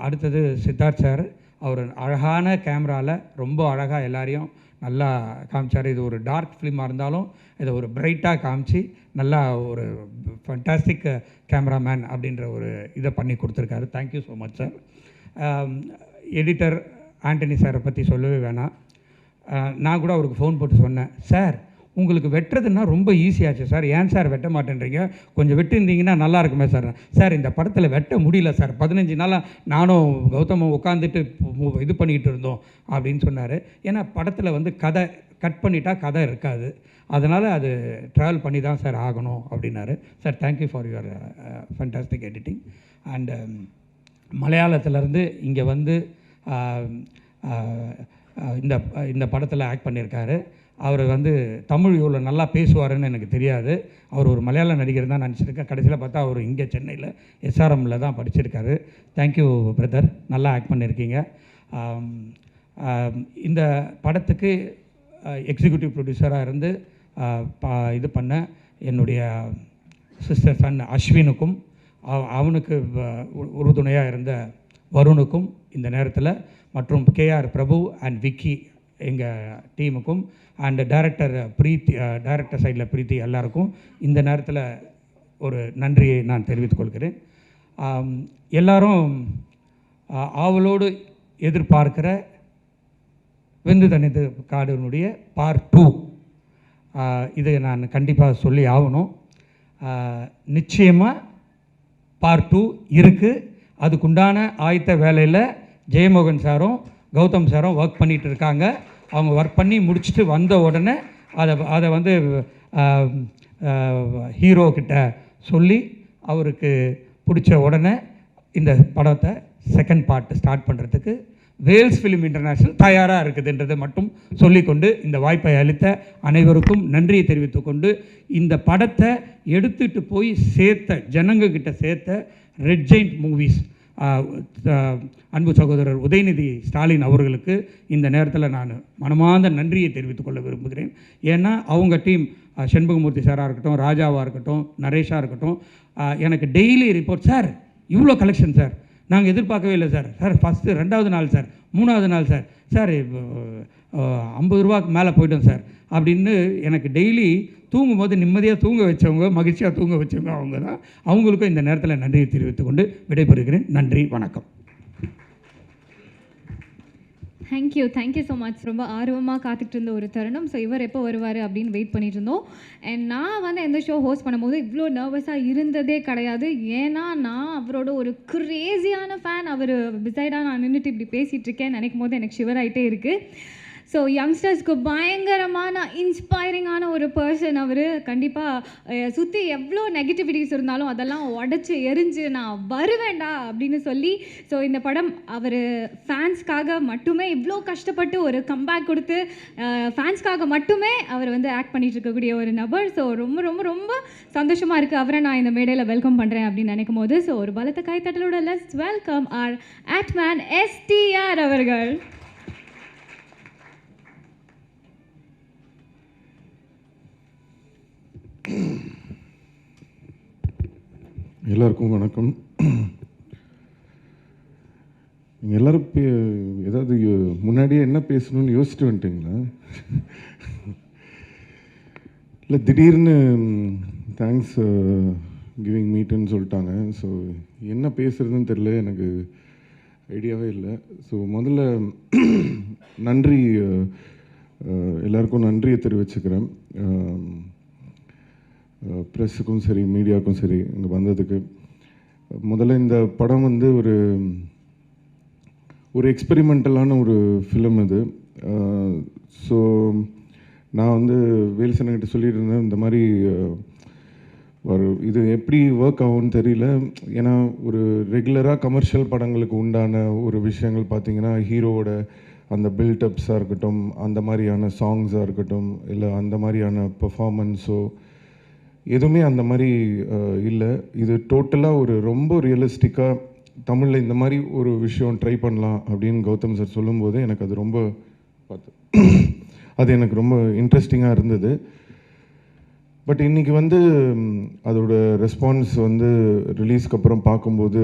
அடுத்தது சித்தார்த் சார். அவர் அழகான கேமராவில் ரொம்ப அழகாக எல்லாரையும் நல்லா காமிச்சார். இது ஒரு டார்க் ஃபிலிமாக இருந்தாலும் இதை ஒரு பிரைட்டாக காமிச்சு நல்லா ஒரு ஃபண்டாஸ்டிக் கேமராமேன் அப்படின்ற ஒரு இதை பண்ணி கொடுத்துருக்காரு. Thank you so much sir. Editor Antony சாரை பற்றி சொல்லவே வேணாம். நான் கூட அவருக்கு ஃபோன் போட்டு சொன்னேன், சார் உங்களுக்கு வெட்டுறதுன்னா ரொம்ப ஈஸியாச்சு சார், ஏன் சார் வெட்ட மாட்டேன்றீங்க, கொஞ்சம் வெட்டிருந்தீங்கன்னா நல்லா இருக்குமே சார். சார் இந்த படத்தில் வெட்ட முடியல சார், 15 நாளாக நானும் கௌதமும் உட்காந்துட்டு இது பண்ணிக்கிட்டு இருந்தோம் அப்படின்னு சொன்னார். ஏன்னா படத்தில் வந்து கதை கட் பண்ணிட்டா கதை இருக்காது, அதனால் அது ட்ராவல் பண்ணி தான் சார் ஆகணும் அப்படின்னாரு. Sir, thank you for your fantastic editing. And மலையாளத்திலேருந்து இங்கே வந்து இந்த படத்தில் ஆக்ட் பண்ணியிருக்காரு. அவர் வந்து தமிழ் இவ்வளோ நல்லா பேசுவாருன்னு எனக்கு தெரியாது. அவர் ஒரு மலையாள நடிகர் தான் நினச்சிருக்கேன். கடைசியில் பார்த்தா அவர் இங்கே சென்னையில் எஸ்ஆர்எம்மில் தான் படிச்சிருக்காரு. தேங்க்யூ பிரதர், நல்லா ஆக்ட் பண்ணியிருக்கீங்க. இந்த படத்துக்கு எக்ஸிக்யூட்டிவ் ப்ரொடியூசராக இருந்து இது பண்ண என்னுடைய சிஸ்டர் சன் அஸ்வினுக்கும் அவனுக்கு உறுதுணையாக இருந்த வருணுக்கும் இந்த நேரத்தில், மற்றும் கேஆர் பிரபு அண்ட் விக்கி எங்கள் டீமுக்கும், அண்ட் டைரக்டர் டைரக்டர் சைடில் பிரீத்தி எல்லாருக்கும் இந்த நேரத்தில் ஒரு நன்றியை நான் தெரிவித்துக் கொள்கிறேன். எல்லாரும் ஆவலோடு எதிர்பார்க்கிற வெந்து தனித்து காடுனுடைய பார்ட் 2 இதை நான் கண்டிப்பாக சொல்லி ஆகணும். நிச்சயமாக பார்ட் 2 இருக்குது. அதுக்குண்டான ஆயத்த வேலையில் ஜெயமோகன் சாரும் கௌதம் சாரும் ஒர்க் பண்ணிகிட்டு இருக்காங்க. அவங்க ஒர்க் பண்ணி முடிச்சுட்டு வந்த உடனே அதை வந்து ஹீரோ கிட்ட சொல்லி அவருக்கு பிடிச்ச உடனே இந்த படத்தை செகண்ட் பார்ட் ஸ்டார்ட் பண்ணுறதுக்கு வேல்ஸ் ஃபிலிம் இன்டர்நேஷ்னல் தயாராக இருக்குதுன்றதை மட்டும் சொல்லிக்கொண்டு இந்த வாய்ப்பை அளித்த அனைவருக்கும் நன்றியை தெரிவித்துக்கொண்டு, இந்த படத்தை எடுத்துகிட்டு போய் ஜனங்கக்கிட்ட சேர்த்த ரெட் ஜெயிண்ட் மூவிஸ் அன்பு சகோதரர் உதயநிதி ஸ்டாலின் அவர்களுக்கு இந்த நேரத்தில் நான் மனமார்ந்த நன்றியை தெரிவித்துக் கொள்ள விரும்புகிறேன். ஏன்னா அவங்க டீம் செண்பகமூர்த்தி சாராக இருக்கட்டும், ராஜாவாக இருக்கட்டும், நரேஷாக இருக்கட்டும், எனக்கு டெய்லி ரிப்போர்ட், சார் இவ்வளோ கலெக்ஷன் சார், நாங்கள் எதிர்பார்க்கவே இல்லை சார், ஃபஸ்ட்டு 2வது நாள் சார், 3வது நாள் சார், 50 ரூபாய்க்கு மேலே போய்ட்டோம் சார் அப்படின்னு எனக்கு டெய்லி தூங்கும்போது நிம்மதியாக தூங்க வச்சவங்க, மகிழ்ச்சியாக தூங்க வச்சவங்க அவங்க தான். அவங்களுக்கும் இந்த நேரத்தில் நன்றியை தெரிவித்துக்கொண்டு விடைபெறுகிறேன். நன்றி, வணக்கம். Thank you so much. ரொம்ப ஆர்வமாக காத்துக்கிட்டு இருந்த ஒரு தருணம். ஸோ இவர் எப்போ வருவார் அப்படின்னு வெயிட் பண்ணிட்டு இருந்தோம். அண்ட் நான் வந்து எந்த ஷோ ஹோஸ்ட் பண்ணும்போது இவ்வளோ நர்வஸாக இருந்ததே கிடையாது. ஏன்னா நான் அவரோட ஒரு க்ரேஸியான ஃபேன். அவர் பிசைடாக நான் நின்றுட்டு இப்படி பேசிகிட்டு இருக்கேன் நினைக்கும் போது எனக்கு ஷிவர் ஆகிட்டே இருக்குது. ஸோ யங்ஸ்டர்ஸ்க்கு பயங்கரமான இன்ஸ்பைரிங்கான ஒரு பர்சன் அவர். கண்டிப்பாக சுற்றி எவ்வளோ நெகட்டிவிட்டிஸ் இருந்தாலும் அதெல்லாம் உடச்சி எரிஞ்சு நான் வருவேண்டா அப்படின்னு சொல்லி, ஸோ இந்த படம் அவர் ஃபேன்ஸ்க்காக மட்டுமே இவ்வளோ கஷ்டப்பட்டு ஒரு கம்பேக் கொடுத்து ஃபேன்ஸ்க்காக மட்டுமே அவர் வந்து ஆக்ட் பண்ணிட்டு இருக்கக்கூடிய ஒரு நபர். ஸோ ரொம்ப ரொம்ப ரொம்ப சந்தோஷமாக இருக்குது அவரை நான் இந்த மேடையில் வெல்கம் பண்ணுறேன் அப்படின்னு நினைக்கும் போது. ஸோ ஒரு பலத்த கைத்தட்டலோட லெட்ஸ் வெல்கம் ஆர் ஆக்ட்மேன் STR அவர்கள். எல்லாருக்கும் வணக்கம். நீங்கள் எல்லோரும் ஏதாவது முன்னாடியே என்ன பேசணும்னு யோசிச்சுட்டு வந்துட்டிங்களா? இல்லை, திடீர்னு தேங்க்ஸ் கிவிங் மீட்டுன்னு சொல்லிட்டாங்க. ஸோ என்ன பேசுகிறதுன்னு தெரியல, எனக்கு ஐடியாவே இல்லை. ஸோ முதல்ல நன்றி, எல்லாருக்கும் நன்றியை தெரிவிச்சுக்கிறேன். ப்ரெஸ்ஸுக்கும் சரி, மீடியாவுக்கும் சரி இங்கே வந்ததுக்கு. முதல்ல இந்த படம் வந்து ஒரு எக்ஸ்பெரிமெண்டலான ஒரு ஃபிலிம் இது. ஸோ நான் வந்து வேல்சனங்கிட்ட சொல்லிட்டு இருந்தேன், இந்த மாதிரி இது எப்படி ஒர்க் ஆகும்னு தெரியல. ஏன்னா ஒரு ரெகுலராக கமர்ஷியல் படங்களுக்கு உண்டான ஒரு விஷயங்கள் பார்த்திங்கன்னா, ஹீரோவோட அந்த பில்டப்ஸாக இருக்கட்டும், அந்த மாதிரியான சாங்ஸாக இருக்கட்டும், இல்லை அந்த மாதிரியான பெர்ஃபார்மன்ஸோ எதுவுமே அந்த மாதிரி இல்லை. இது டோட்டலாக ஒரு ரொம்ப ரியலிஸ்டிக்காக தமிழில் இந்த மாதிரி ஒரு விஷயம் ட்ரை பண்ணலாம் அப்படின்னு கௌதம் சார் சொல்லும்போது எனக்கு அது ரொம்ப எனக்கு ரொம்ப இன்ட்ரெஸ்டிங்காக இருந்தது. பட் இன்றைக்கி வந்து அதோட ரெஸ்பான்ஸ் வந்து ரிலீஸ்க்கு அப்புறம் பார்க்கும்போது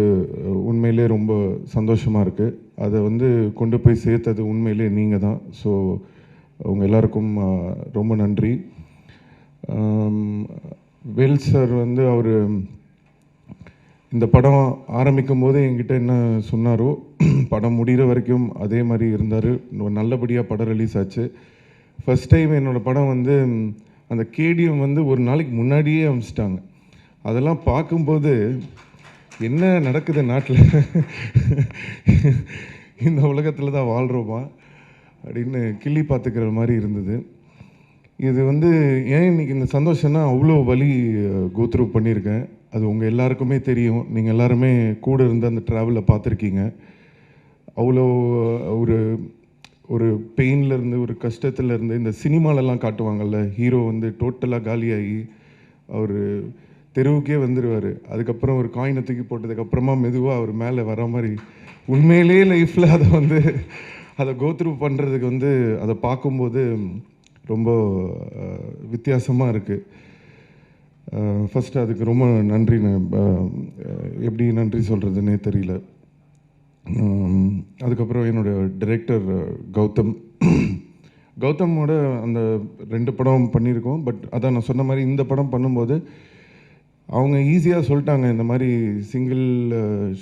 உண்மையிலே ரொம்ப சந்தோஷமாக இருக்குது. அதை வந்து கொண்டு போய் சேர்த்தது உண்மையிலே நீங்கள் தான். ஸோ உங்கள் எல்லாருக்கும் ரொம்ப நன்றி. வேல் சார் வந்து அவர் இந்த படம் ஆரம்பிக்கும் போது என்கிட்ட என்ன சொன்னாரோ, படம் முடிகிற வரைக்கும் அதே மாதிரி இருந்தார். நல்லபடியாக படம் ரிலீஸ் ஆச்சு. ஃபஸ்ட் டைம் என்னோடய படம் வந்து அந்த கேடிஎம் வந்து ஒரு நாளைக்கு முன்னாடியே அமைச்சிட்டாங்க. அதெல்லாம் பார்க்கும்போது என்ன நடக்குது நாட்டில், இந்த உலகத்தில் தான் வாழ்கிறோமா அப்படின்னு கிள்ளி பார்த்துக்கிற மாதிரி இருந்தது. இது வந்து ஏன் இன்றைக்கி இந்த சந்தோஷம்னா, அவ்வளோ வலி கோத்ரூ பண்ணியிருக்கேன். அது உங்கள் எல்லாருக்குமே தெரியும். நீங்கள் எல்லாருமே கூட இருந்து அந்த ட்ராவலில் பார்த்துருக்கீங்க. அவ்வளோ ஒரு பெயின்லேருந்து ஒரு கஷ்டத்துலேருந்து இந்த சினிமாலெல்லாம் காட்டுவாங்கள்ல, ஹீரோ வந்து டோட்டலாக காலியாகி அவர் தெருவுக்கே வந்துடுவார். அதுக்கப்புறம் ஒரு காயினை தூக்கி போட்டதுக்கப்புறமா மெதுவாக அவர் மேலே வர மாதிரி உண்மையிலேயே லைஃப்பில் அதை வந்து அதை கோத்ரூ பண்ணுறதுக்கு வந்து அதை பார்க்கும்போது ரொம்ப வித்தியாசமாக இருக்குது. ஃபஸ்ட்டு அதுக்கு ரொம்ப நன்றிண்ணே. எப்படி நன்றி சொல்கிறதுனே தெரியல. அதுக்கப்புறம் என்னோடய டைரக்டர் கௌதமோட அந்த 2 படம் பண்ணியிருக்கோம். பட் அதான் நான் சொன்ன மாதிரி இந்த படம் பண்ணும்போது அவங்க ஈஸியாக சொல்லிட்டாங்க, இந்த மாதிரி சிங்கிள்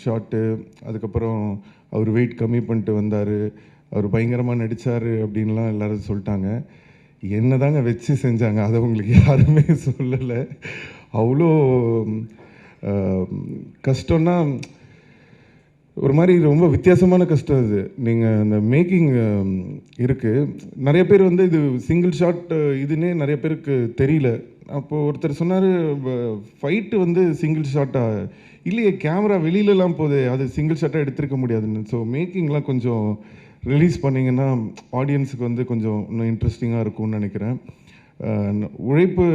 ஷாட்டு, அதுக்கப்புறம் அவர் வெயிட் கம்மி பண்ணிட்டு வந்தார், அவர் பயங்கரமாக நடித்தார் அப்படின்லாம் எல்லோரும் சொல்லிட்டாங்க. என்ன தாங்க வச்சு செஞ்சாங்க, அதை உங்களுக்கு யாருமே சொல்லலை. அவ்வளோ கஷ்டம்னா ஒரு மாதிரி ரொம்ப வித்தியாசமான கஷ்டம் அது. நீங்கள் அந்த மேக்கிங் இருக்குது, நிறைய பேர் வந்து இது சிங்கிள் ஷாட் இதுன்னே நிறைய பேருக்கு தெரியல. அப்போது ஒருத்தர் சொன்னார், ஃபைட்டு வந்து சிங்கிள் ஷாட்டாக இல்லையே, கேமரா வெளியிலலாம் போகுது, அது சிங்கிள் ஷாட்டாக எடுத்துருக்க முடியாதுன்னு. ஸோ மேக்கிங்லாம் கொஞ்சம் ரிலீஸ் பண்ணிங்கன்னா ஆடியன்ஸுக்கு வந்து கொஞ்சம் இன்னும் இன்ட்ரெஸ்டிங்காக இருக்கும்னு நினைக்கிறேன். உழைப்பு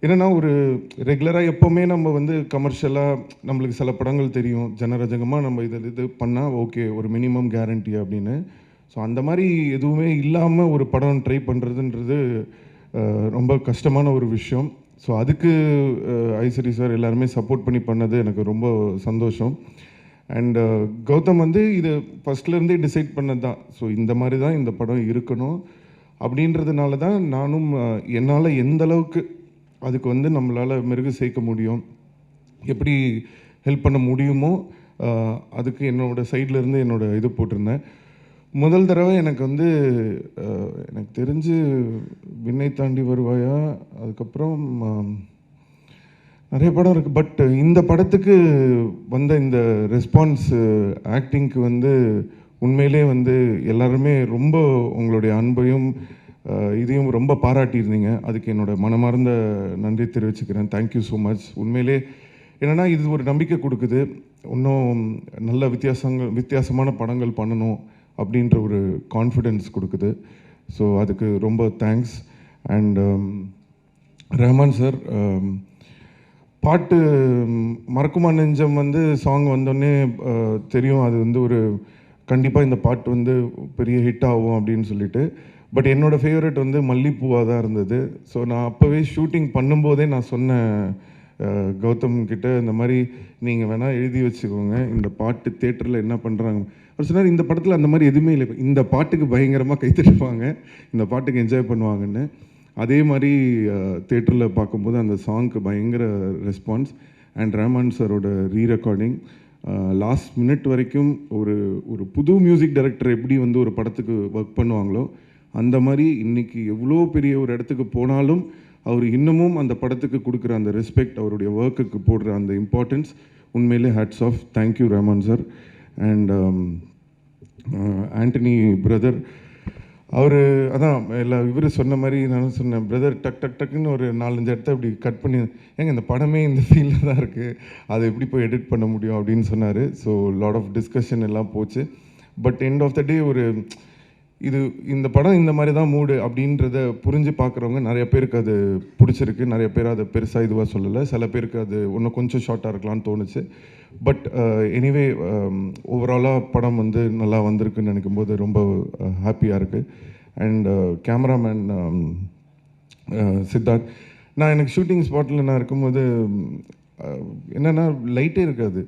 என்னென்னா, ஒரு ரெகுலராக எப்போவுமே நம்ம வந்து கமர்ஷியலாக நம்மளுக்கு சில படங்கள் தெரியும், ஜனரஜகமாக நம்ம இது பண்ணால் ஓகே, ஒரு மினிமம் கேரண்டி அப்படின்னு. ஸோ அந்த மாதிரி எதுவுமே இல்லாமல் ஒரு படம் ட்ரை பண்ணுறதுன்றது ரொம்ப கஷ்டமான ஒரு விஷயம். ஸோ அதுக்கு ஐஸ்வரி சார் எல்லாருமே சப்போர்ட் பண்ணி பண்ணது எனக்கு ரொம்ப சந்தோஷம். அண்ட் கௌதம் வந்து இது ஃபஸ்ட்லேருந்தே டிசைட் பண்ணது தான். ஸோ இந்த மாதிரி தான் இந்த படம் இருக்கணும் அப்படின்றதுனால தான் நானும் என்னால் எந்த அளவுக்கு அதுக்கு வந்து நம்மளால் மெருகு சேர்க்க முடியும், எப்படி ஹெல்ப் பண்ண முடியுமோ அதுக்கு என்னோடய சைட்லேருந்து என்னோடய இது போட்டிருந்தேன். முதல் தடவை எனக்கு வந்து எனக்கு தெரிஞ்சு விண்ணை தாண்டி வருவாயா, அதுக்கப்புறம் நிறைய படம் இருக்குது. பட் இந்த படத்துக்கு வந்த இந்த ரெஸ்பான்ஸ் ஆக்டிங்க்கு வந்து உண்மையிலே வந்து எல்லாருமே ரொம்ப உங்களுடைய அன்பையும் இதையும் ரொம்ப பாராட்டியிருந்தீங்க. அதுக்கு என்னோடய மனமார்ந்த நன்றி தெரிவிச்சுக்கிறேன். Thank you so much. உண்மையிலே என்னென்னா இது ஒரு நம்பிக்கை கொடுக்குது, இன்னும் நல்ல வித்தியாசமான படங்கள் பண்ணணும் அப்படின்ற ஒரு கான்ஃபிடென்ஸ் கொடுக்குது. ஸோ அதுக்கு ரொம்ப தேங்க்ஸ். அண்ட் ரஹ்மான் சார், பாட்டு மறக்குமா நெஞ்சம் வந்து சாங் வந்தோடனே தெரியும் அது வந்து ஒரு கண்டிப்பாக இந்த பாட்டு வந்து பெரிய ஹிட் ஆகும் அப்படின்னு சொல்லிட்டு. பட் என்னோடய ஃபேவரட் வந்து மல்லிப்பூவாக தான் இருந்தது. ஸோ நான் அப்போவே ஷூட்டிங் பண்ணும்போதே நான் சொன்னேன் கௌதம் கிட்ட, இந்த மாதிரி நீங்கள் வேணால் எழுதி வச்சுக்கோங்க, இந்த பாட்டு தேட்டரில் என்ன பண்ணுறாங்க. அவர் சொன்னார், இந்த படத்தில் அந்த மாதிரி எதுவுமே இல்லை, இந்த பாட்டுக்கு பயங்கரமாக கைத்தட்டுவாங்க, இந்த பாட்டுக்கு என்ஜாய் பண்ணுவாங்கன்னு. அதே மாதிரி தேட்டரில் பார்க்கும்போது அந்த சாங்க்கு பயங்கர ரெஸ்பான்ஸ். அண்ட் ரஹ்மான் சாரோட ரீரெக்கார்டிங் லாஸ்ட் மினிட் வரைக்கும் ஒரு ஒரு புது மியூசிக் டைரக்டர் எப்படி வந்து ஒரு படத்துக்கு ஒர்க் பண்ணுவாங்களோ அந்த மாதிரி இன்றைக்கி எவ்வளோ பெரிய ஒரு இடத்துக்கு போனாலும் அவர் இன்னமும் அந்த படத்துக்கு கொடுக்குற அந்த ரெஸ்பெக்ட், அவருடைய ஒர்க்குக்கு போடுற அந்த இம்பார்ட்டன்ஸ் உண்மையிலே hats off. Thank you Rahman sir. And Antony brother, அவர் அதான் இவர் சொன்ன மாதிரி நானும் சொன்னேன், பிரதர் டக்குன்னு ஒரு 4-5 இடத்த இப்படி கட் பண்ணி, ஏங்க இந்த படமே இந்த ஃபீல்டில் தான் இருக்குது, அதை எப்படி போய் எடிட் பண்ண முடியும் அப்படின்னு சொன்னார். ஸோ லாட் ஆஃப் டிஸ்கஷன் எல்லாம் போச்சு. பட் எண்ட் ஆஃப் த டே ஒரு இந்த படம் இந்த மாதிரி தான் மூடு அப்படின்றத புரிஞ்சு பார்க்குறவங்க நிறைய பேருக்கு அது பிடிச்சிருக்கு, நிறைய பேர் அதை பெருசாக இதுவாக சொல்லலை, சில பேருக்கு அது இன்னும் கொஞ்சம் ஷார்ட்டாக இருக்கலாம்னு தோணுச்சு. பட் எனிவே ஓவராலாக படம் வந்து நல்லா வந்திருக்குன்னு நினைக்கும் போது ரொம்ப ஹாப்பியாக இருக்குது. அண்ட் கேமராமேன் சித்தார்த், நான் எனக்கு ஷூட்டிங் ஸ்பாட்டில் நான் இருக்கும்போது என்னென்னா லைட்டே இருக்காது.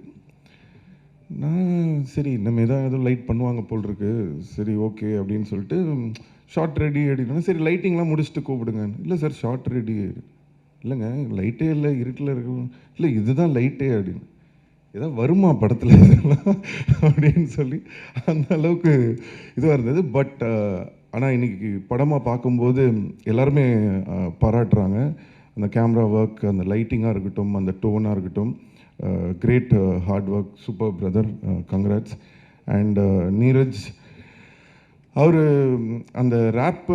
நான் சரி நம்ம எதுவும் லைட் பண்ணுவாங்க போல் இருக்கு, சரி ஓகே அப்படின்னு சொல்லிட்டு ஷார்ட் ரெடி அப்படின்னா, சரி லைட்டிங்லாம் முடிச்சுட்டு கூப்பிடுங்க. இல்லை சார் ஷார்ட் ரெடி, இல்லைங்க லைட்டே இல்லை, இருட்டில் இருக்கு, இல்லை இதுதான் லைட்டே அப்படின்னு, ஏதாவது வருமா படத்தில் இதெல்லாம் அப்படின்னு சொல்லி அந்த அளவுக்கு இதுவாக இருந்தது. பட் ஆனால் இன்றைக்கி படமாக பார்க்கும்போது எல்லாருமே பாராட்டுறாங்க. அந்த கேமரா ஒர்க், அந்த லைட்டிங்காக இருக்கட்டும், அந்த டோனாக இருக்கட்டும், great hard work, super brother, congrats. And Neeraj, அவர் அந்த ரேப்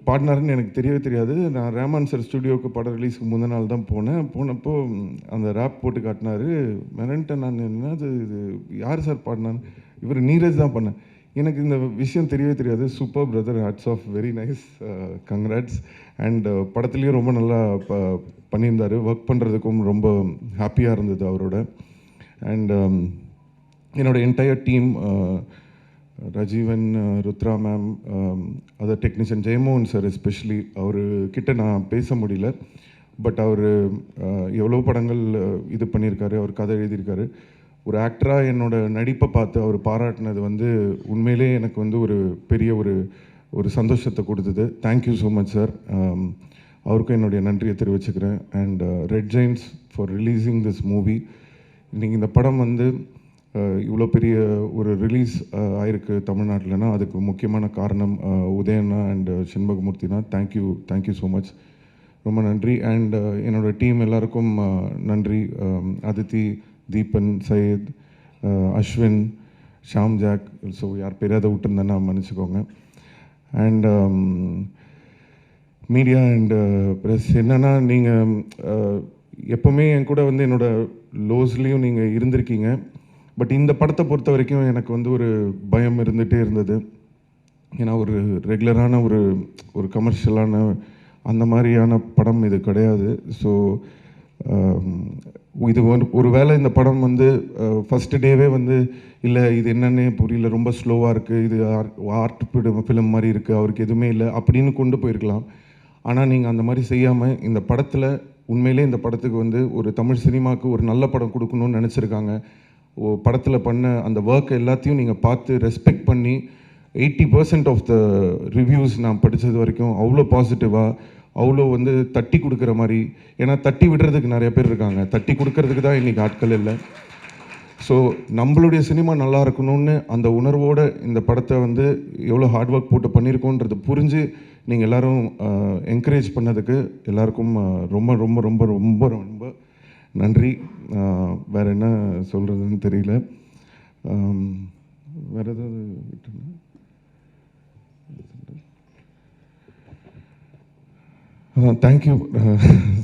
பாடினாருன்னு எனக்கு தெரியவே தெரியாது. நான் ரஹ்மான் சார் ஸ்டுடியோவுக்கு படம் ரிலீஸ்க்கு முந்தின நாள் தான் போனப்போ அந்த ரேப் போட்டு காட்டினார். மிரண்டேன் நான், என்னது இது யார் சார் பாடினான்னு. இவர் நீரஜ் தான் பண்ணேன். எனக்கு இந்த விஷயம் தெரியவே தெரியாது. Super brother, hats off, very nice, congrats. And படத்துலேயும் ரொம்ப நல்லா பண்ணியிருந்தார். ஒர்க் பண்ணுறதுக்கும் ரொம்ப ஹாப்பியாக இருந்தது அவரோட. அண்ட் என்னோட entire team, Rajeevan, Rudra ma'am, other technician Jeyamohan sir especially, அவர்கிட்ட நான் பேச முடியல. பட் அவர் எவ்வளோ படங்கள் இது பண்ணியிருக்காரு, அவர் கதை எழுதியிருக்காரு. ஒரு ஆக்டராக என்னோட நடிப்பை பார்த்து அவர் பாராட்டினது வந்து உண்மையிலே எனக்கு வந்து ஒரு பெரிய ஒரு சந்தோஷத்தை கொடுத்தது. Thank you so much sir. அவருக்கும் என்னுடைய நன்றியை தெரிவிச்சுக்கிறேன். And Red Giants for releasing this movie. இன்றைக்கி இந்த படம் வந்து இவ்வளோ பெரிய ஒரு ரிலீஸ் ஆயிருக்கு தமிழ்நாட்டில்னா அதுக்கு முக்கியமான காரணம் உதயண்ணா அண்ட் செண்பகமூர்த்தினா. தேங்க்யூ ஸோ மச், ரொம்ப நன்றி. அண்ட் என்னோடய டீம் எல்லாருக்கும் நன்றி. அதித்தி, தீபன், சையத், அஸ்வின், ஷாம் ஜாக், ஸோ யார் பேராத விட்டுருந்தேன்னா மன்னிச்சுக்கோங்க. அண்ட் மீடியா அண்ட் ப்ரெஸ், என்னென்னா நீங்கள் எப்போவுமே என் கூட வந்து என்னோடய லோஸ்லேயும் நீங்கள் இருந்திருக்கீங்க. பட் இந்த படத்தை பொறுத்த வரைக்கும் எனக்கு வந்து ஒரு பயம் இருந்துகிட்டே இருந்தது. ஏன்னா ஒரு ரெகுலரான ஒரு கமர்ஷியலான அந்த மாதிரியான படம் இது கிடையாது. ஸோ இது ஒரு வேளை இந்த படம் வந்து ஃபஸ்ட்டு டேவே வந்து இல்லை இது என்னன்னே புரியல, ரொம்ப ஸ்லோவாக இருக்குது, இது ஆர்ட் ஃபிலிம் மாதிரி இருக்குது, அவருக்கு எதுவுமே இல்லை அப்படின்னு கொண்டு போயிருக்கலாம். ஆனால் நீங்கள் அந்த மாதிரி செய்யாமல் இந்த படத்தில் உண்மையிலே இந்த படத்துக்கு வந்து ஒரு தமிழ் சினிமாவுக்கு ஒரு நல்ல படம் கொடுக்கணும்னு நினச்சிருக்காங்க. படத்தில் பண்ண அந்த ஒர்க் எல்லாத்தையும் நீங்கள் பார்த்து ரெஸ்பெக்ட் பண்ணி 80% ஆஃப் த ரிவ்யூஸ் நான் படித்தது வரைக்கும் அவ்வளோ பாசிட்டிவாக, அவ்வளோ வந்து தட்டி கொடுக்குற மாதிரி. ஏன்னா தட்டி விடுறதுக்கு நிறைய பேர் இருக்காங்க, தட்டி கொடுக்கறதுக்கு தான் இன்றைக்கி ஆட்கள் இல்லை. ஸோ நம்மளுடைய சினிமா நல்லா இருக்கணும்னு அந்த உணர்வோடு இந்த படத்தை வந்து எவ்வளோ ஹார்ட் ஒர்க் போட்டு பண்ணியிருக்கோன்றது புரிஞ்சு நீங்கள் எல்லோரும் என்கரேஜ் பண்ணதுக்கு எல்லாருக்கும் ரொம்ப ரொம்ப ரொம்ப ரொம்ப ரொம்ப நன்றி. வேறு என்ன சொல்கிறதுன்னு தெரியல. வேறு ஏதாவது தேங்க்யூ,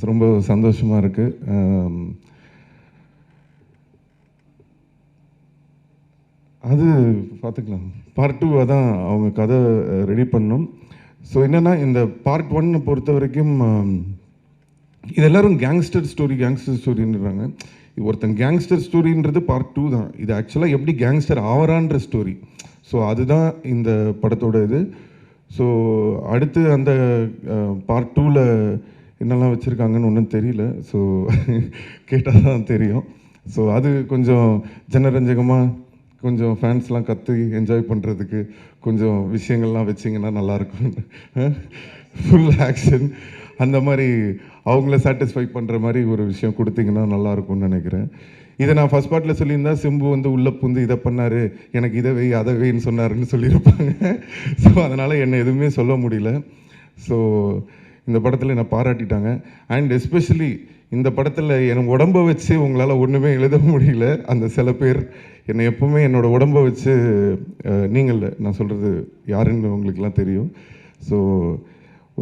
ரொம்ப சந்தோஷமாக இருக்குது. அது பார்த்துக்கலாம். பார்ட் 2 தான் அவங்க கதை ரெடி பண்ணணும். ஸோ என்னென்னா இந்த பார்ட் 1 பொறுத்த வரைக்கும் இது எல்லோரும் கேங்ஸ்டர் ஸ்டோரின்றாங்க. ஒருத்தன் கேங்ஸ்டர் ஸ்டோரின்றது பார்ட் 2 தான். இது ஆக்சுவலாக எப்படி கேங்ஸ்டர் ஆவரான்ற ஸ்டோரி. ஸோ அதுதான் இந்த படத்தோட இது. ஸோ அடுத்து அந்த பார்ட் 2ல் என்னெல்லாம் வச்சுருக்காங்கன்னு ஒன்றும் தெரியல. ஸோ கேட்டால் தான் தெரியும். ஸோ அது கொஞ்சம் ஜனரஞ்சகமாக கொஞ்சம் ஃபேன்ஸ்லாம் கற்று என்ஜாய் பண்ணுறதுக்கு கொஞ்சம் விஷயங்கள்லாம் வச்சிங்கன்னா நல்லாயிருக்கும். ஃபுல் ஆக்ஷன் அந்த மாதிரி அவங்கள சாட்டிஸ்ஃபை பண்ணுற மாதிரி ஒரு விஷயம் கொடுத்தீங்கன்னா நல்லாயிருக்கும்னு நினைக்கிறேன். இதை நான் ஃபஸ்ட் பார்ட்டில் சொல்லியிருந்தா சிம்பு வந்து உள்ளே புந்து இதை பண்ணார், எனக்கு இதை வை அதை வைன்னு சொன்னாருன்னு சொல்லியிருப்பாங்க. ஸோ அதனால் என்னை எதுவுமே சொல்ல முடியல. ஸோ இந்த படத்தில் என்னை பாராட்டிட்டாங்க. அண்ட் எஸ்பெஷலி இந்த படத்தில் என் உடம்பை வச்சு உங்களால் ஒன்றுமே எழுத முடியல. அந்த சில பேர் என்னை எப்போவுமே என்னோடய உடம்பை வச்சு நீங்கள் நான் சொல்கிறது யாருன்னு உங்களுக்கெல்லாம் தெரியும். ஸோ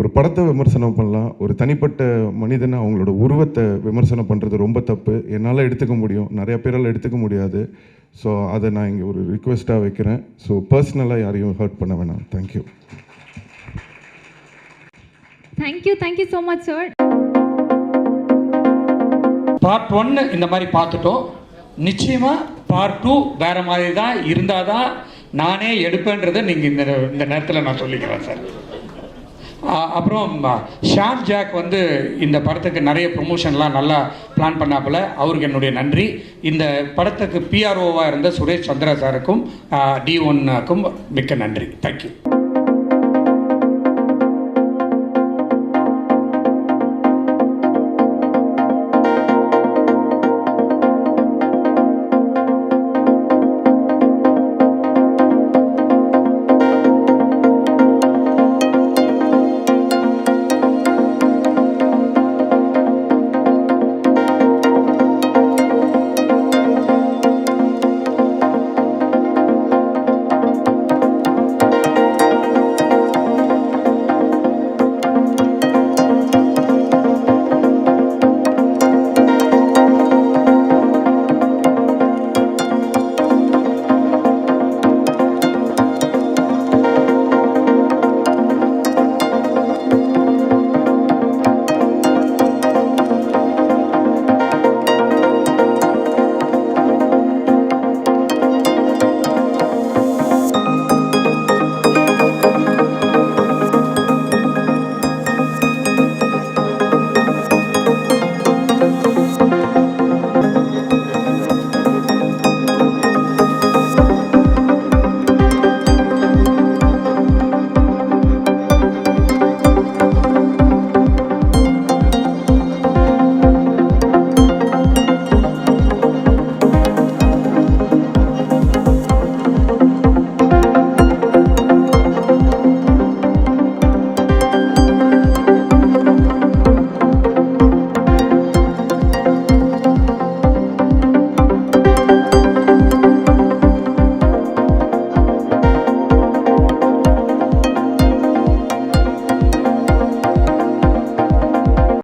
ஒரு படத்தை விமர்சனம் பண்ணலாம், ஒரு தனிப்பட்ட மனிதனை அவங்களோட உருவத்தை விமர்சனம் பண்ணுறது ரொம்ப தப்பு. என்னால் எடுத்துக்க முடியும், நிறைய பேரால் எடுத்துக்க முடியாது. ஸோ அதை நான் இங்கே ஒரு ரிக்வெஸ்ட்டாக வைக்கிறேன். ஸோ பர்சனலாக யாரையும் ஹர்ட் பண்ண வேணாம். Thank you. Thank you so much sir. Part 1 இந்த மாதிரி பார்த்துட்டோம். நிச்சயமாக பார்ட் 2 வேறு மாதிரி தான் இருந்தால் தான் நானே எடுப்பேன்றதை நீங்கள் இந்த நேரத்தில் நான் சொல்லிக்கிறேன் சார். அப்புறம் ஷாம் ஜாக் வந்து இந்த படத்துக்கு நிறைய ப்ரொமோஷன்லாம் நல்லா பிளான் பண்ணாப்புல, அவருக்கு என்னுடைய நன்றி. இந்த படத்துக்கு பிஆர்ஓவாக இருந்த சுரேஷ் சந்திரா சாருக்கும் D1க்கும் மிக்க நன்றி. தேங்க்யூ.